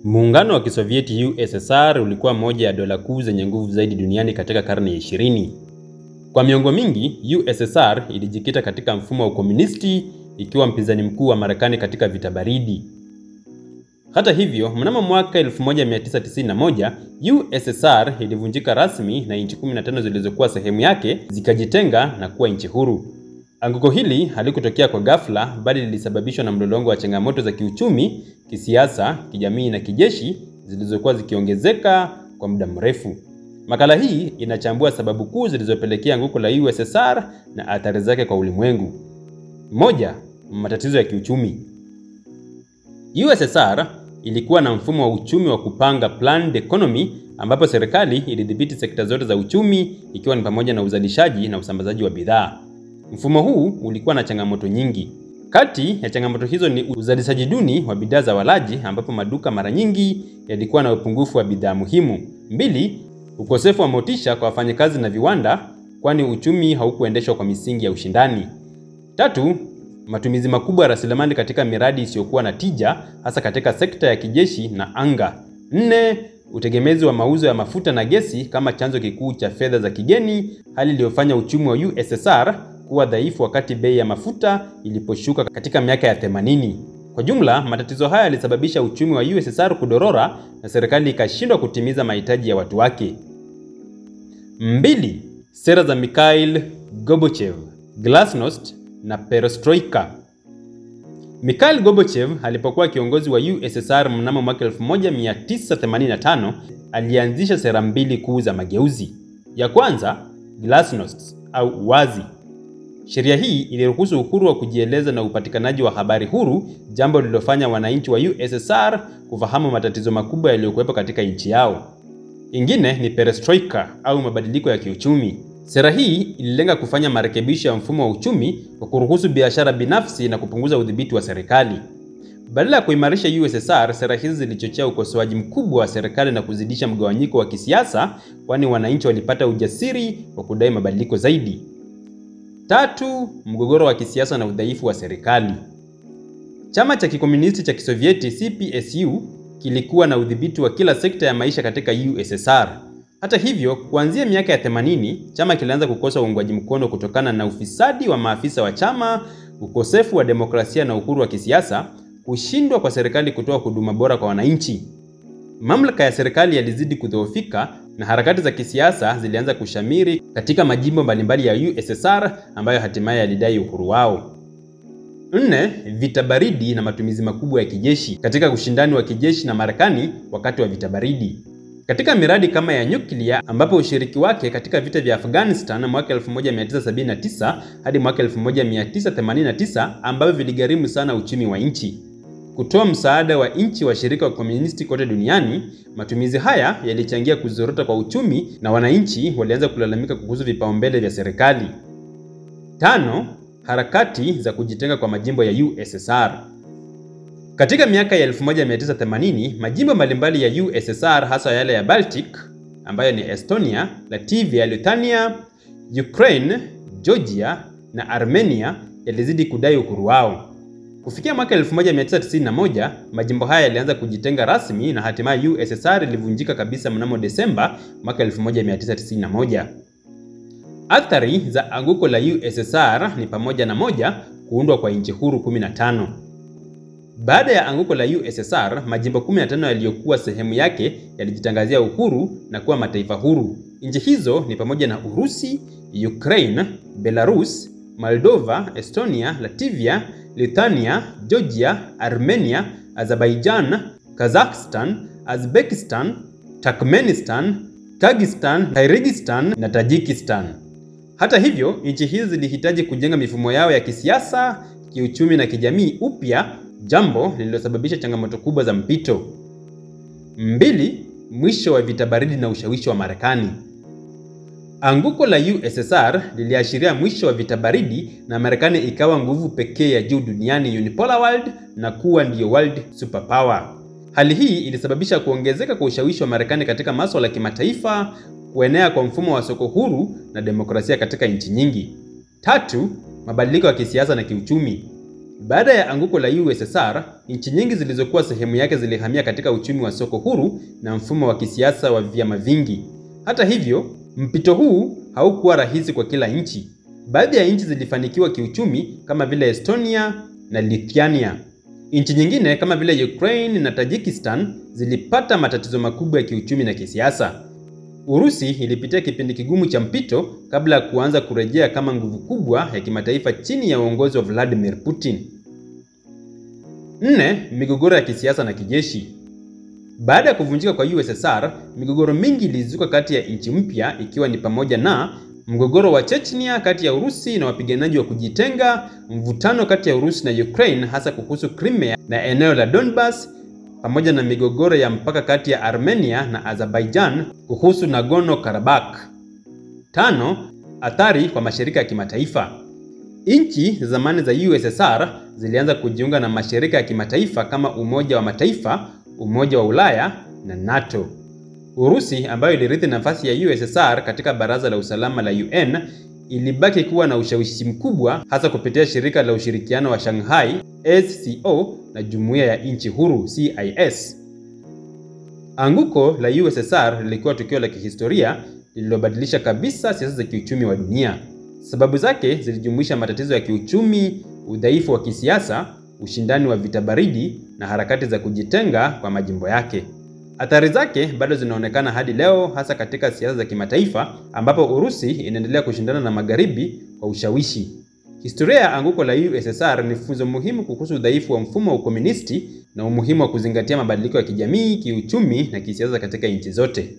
Muungano wa Kisovieti USSR ulikuwa moja ya dola kuu zenye nguvu zaidi duniani katika karne ya 20. Kwa miongo mingi, USSR ilijikita katika mfumo wa ukomunisti ikiwa mpinzani mkuu wa Marekani katika vita baridi. Hata hivyo, mnamo mwaka 1991, USSR ilivunjika rasmi na nchi 15 zilizokuwa sehemu yake zikajitenga na kuwa nchi huru. Anguko hili halikutokea kwa ghafla, bali lilisababishwa na mlolongo wa changamoto za kiuchumi, kisiasa, kijamii na kijeshi zilizokuwa zikiongezeka kwa muda mrefu. Makala hii inachambua sababu kuu zilizopelekea anguko la USSR na athari zake kwa ulimwengu. 1. Matatizo ya kiuchumi. USSR ilikuwa na mfumo wa uchumi wa kupanga, planned economy, ambapo serikali ilidhibiti sekta zote za uchumi ikiwa ni pamoja na uzalishaji na usambazaji wa bidhaa. Mfumo huu ulikuwa na changamoto nyingi. Kati ya changamoto hizo ni uzalishaji duni wa bidhaa za walaji, ambapo maduka mara nyingi yalikuwa na upungufu wa bidhaa muhimu. 2. Ukosefu wa motisha kwa wafanyakazi na viwanda, kwani uchumi haukuendeshwa kwa misingi ya ushindani. 3. Matumizi makubwa ya rasilimali katika miradi isiyokuwa na tija, hasa katika sekta ya kijeshi na anga. 4. Utegemezi wa mauzo ya mafuta na gesi kama chanzo kikuu cha fedha za kigeni, hali iliyofanya uchumi wa USSR kuwa dhaifu wakati bei ya mafuta iliposhuka katika miaka ya 80. Kwa jumla, matatizo haya yalisababisha uchumi wa USSR kudorora na serikali ikashindwa kutimiza mahitaji ya watu wake. 2. Sera za Mikhail Gorbachev, Glasnost na Perestroika. Mikhail Gorbachev alipokuwa kiongozi wa USSR mnamo mwaka 1985, alianzisha sera mbili kuu za mageuzi. Ya kwanza, Glasnost au uwazi. Sheria hii iliruhusu uhuru wa kujieleza na upatikanaji wa habari huru, jambo lililofanya wananchi wa USSR kufahamu matatizo makubwa yaliyokuwepo katika nchi yao. Ingine ni Perestroika au mabadiliko ya kiuchumi. Sera hii ililenga kufanya marekebisho ya mfumo wa uchumi kwa kuruhusu biashara binafsi na kupunguza udhibiti wa serikali. Badala ya kuimarisha USSR, sera hizi zilichochea ukosoaji mkubwa wa serikali na kuzidisha mgawanyiko wa kisiasa, kwani wananchi walipata ujasiri wa kudai mabadiliko zaidi. 3. Mgogoro wa kisiasa na udhaifu wa serikali. Chama cha kikomunisti cha Kisovieti CPSU kilikuwa na udhibiti wa kila sekta ya maisha katika USSR. Hata hivyo, kuanzia miaka ya 80, chama kilianza kukosa uungwaji mkono kutokana na ufisadi wa maafisa wa chama, ukosefu wa demokrasia na uhuru wa kisiasa, kushindwa kwa serikali kutoa huduma bora kwa wananchi. Mamlaka ya serikali yalizidi kudhoofika na harakati za kisiasa zilianza kushamiri katika majimbo mbalimbali ya USSR ambayo hatimaye yalidai uhuru wao. 4. Vita baridi na matumizi makubwa ya kijeshi. Katika ushindani wa kijeshi na Marekani wakati wa vita baridi, katika miradi kama ya nyuklia, ambapo ushiriki wake katika vita vya Afghanistan mwaka 1979 hadi mwaka 1989 ambavyo viligharimu sana uchumi wa nchi. Kutoa msaada wa nchi washirika wa komunisti kote duniani, matumizi haya yalichangia kuzorota kwa uchumi na wananchi walianza kulalamika kuhusu vipaumbele vya serikali. 5. Harakati za kujitenga kwa majimbo ya USSR. Katika miaka ya 1980, majimbo mbalimbali ya USSR, hasa yale ya Baltic ambayo ni Estonia, Latvia, Lithuania, Ukraine, Georgia na Armenia yalizidi kudai uhuru wao. Kufikia mwaka 1991, majimbo haya yalianza kujitenga rasmi na hatimaye USSR ilivunjika kabisa mnamo Desemba mwaka 1991. Athari za anguko la USSR ni pamoja na 1. Kuundwa kwa nchi huru 15. Baada ya anguko la USSR, majimbo 15 yaliyokuwa sehemu yake yalijitangazia uhuru na kuwa mataifa huru. Nchi hizo ni pamoja na Urusi, Ukraine, Belarus, Moldova, Estonia, Latvia, Lithuania, Georgia, Armenia, Azerbaijan, Kazakhstan, Uzbekistan, Turkmenistan, Kyrgyzstan, Kyrgyzstan na Tajikistan. Hata hivyo, nchi hizi zilihitaji kujenga mifumo yao ya kisiasa, kiuchumi na kijamii upya, jambo lililosababisha changamoto kubwa za mpito. 2. Mwisho wa vita baridi na ushawishi wa Marekani. Anguko la USSR liliashiria mwisho wa vita baridi na Marekani ikawa nguvu pekee ya juu duniani, unipolar world, na kuwa ndiyo world superpower. Hali hii ilisababisha kuongezeka kwa ushawishi wa Marekani katika masuala ya kimataifa, kuenea kwa mfumo wa soko huru na demokrasia katika nchi nyingi. 3. Mabadiliko ya kisiasa na kiuchumi. Baada ya anguko la USSR, nchi nyingi zilizokuwa sehemu yake zilihamia katika uchumi wa soko huru na mfumo wa kisiasa wa vyama vingi. Hata hivyo, mpito huu haukuwa rahisi kwa kila nchi. Baadhi ya nchi zilifanikiwa kiuchumi kama vile Estonia na Lithuania. Nchi nyingine kama vile Ukraine na Tajikistan zilipata matatizo makubwa ya kiuchumi na kisiasa. Urusi ilipitia kipindi kigumu cha mpito kabla ya kuanza kurejea kama nguvu kubwa ya kimataifa chini ya uongozi wa Vladimir Putin. 4. Migogoro ya kisiasa na kijeshi. Baada ya kuvunjika kwa USSR, migogoro mingi ilizuka kati ya nchi mpya, ikiwa ni pamoja na mgogoro wa Chechnya kati ya Urusi na wapiganaji wa kujitenga, mvutano kati ya Urusi na Ukraine hasa kuhusu Crimea na eneo la Donbas, pamoja na migogoro ya mpaka kati ya Armenia na Azerbaijan kuhusu Nagorno-Karabakh. 5. Athari kwa mashirika ya kimataifa. Nchi za zamani za USSR zilianza kujiunga na mashirika ya kimataifa kama Umoja wa Mataifa, Umoja wa Ulaya na NATO. Urusi, ambayo ilirithi nafasi ya USSR katika Baraza la Usalama la UN, ilibaki kuwa na ushawishi mkubwa hasa kupitia Shirika la Ushirikiano wa Shanghai SCO na Jumuiya ya Nchi Huru CIS. Anguko la USSR lilikuwa tukio la kihistoria lililobadilisha kabisa siasa za kiuchumi wa dunia. Sababu zake zilijumuisha matatizo ya kiuchumi, udhaifu wa kisiasa, ushindani wa vita baridi na harakati za kujitenga kwa majimbo yake. Athari zake bado zinaonekana hadi leo, hasa katika siasa za kimataifa ambapo Urusi inaendelea kushindana na Magharibi kwa ushawishi. Historia ya anguko la USSR ni funzo muhimu kuhusu udhaifu wa mfumo wa ukomunisti na umuhimu wa kuzingatia mabadiliko ya kijamii, kiuchumi na kisiasa katika nchi zote.